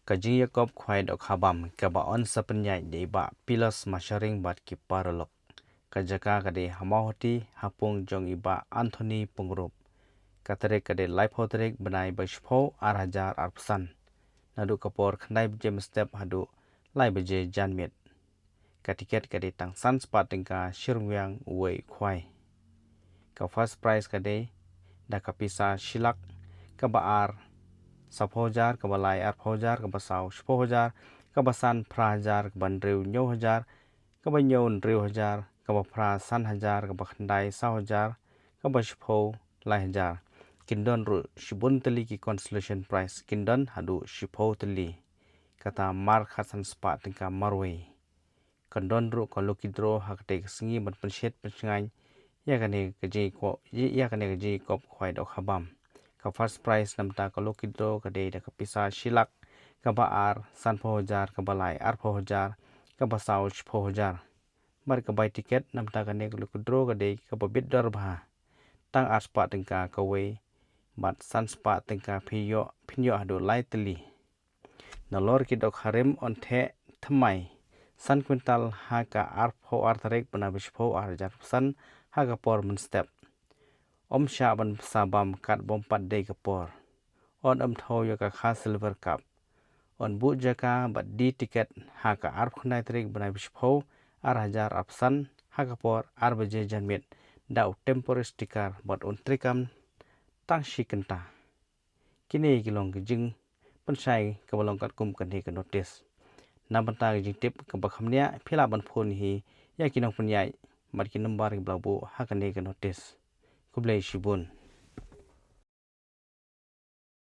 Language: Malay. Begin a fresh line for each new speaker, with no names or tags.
Kajing Yakob kwai dok habam kaba on sepenyai de ba pilas masharing bat ki paralok. Kajaka kade hamahoti hapung jong iba Anthony Pungrup. Katerek kade life hoterek benai bashpo arhajar arpsan. Nadu kapor khnai James step hadu lai beje janmit. Katiket kade tang sans patingka shirungyang uwe kwai. Ka first prize kade da kapisa shilak kaba ar 10,000 kabalai 8,000 kabasau 10,000 kabasan prahajar kaban riu 9,000 kabanyon riu 1,000 kabapra 1,000 kabakhandai 1,000 kabashpo lai 1,000 kindon ru shibun teli ki consolation prize kindon hadu shipo teli kata mar khasan spa tingka marwe kindon ru kolokidro hakte singi ban penshet pensengai yakane keji ko yakane keji kop khwai dok habam ka first prize namta kolokidro kade da kapisa shilak kabaar 1,000 kabalai 8,000 kabasau 10,000 mar kabai tiket namta kane kolokidro kade kababit darbha tang aspa tingka kawe bat sanspa tingka pinyo hadu lai teli nalor kidok harim onthe thamai san kwintal haka arpho artharek panabishpho arjar san haka por mun step Sha ban sabam kat bom pat de kapor on tho yaka kha silver cup on bu jaka bat di tiket haka arp khnai trik banai bishpho arhajar apsan haka por arbaje janmit dau temporary sticker bat on trikam tang shikenta kini kilong jing pensai kabalong kat kum kan hi ka notice nabanta jing tip kabakhamnia phila ban phone hi ya kinong punyai mat ki number ki blabu hakane ka notice kublai shibun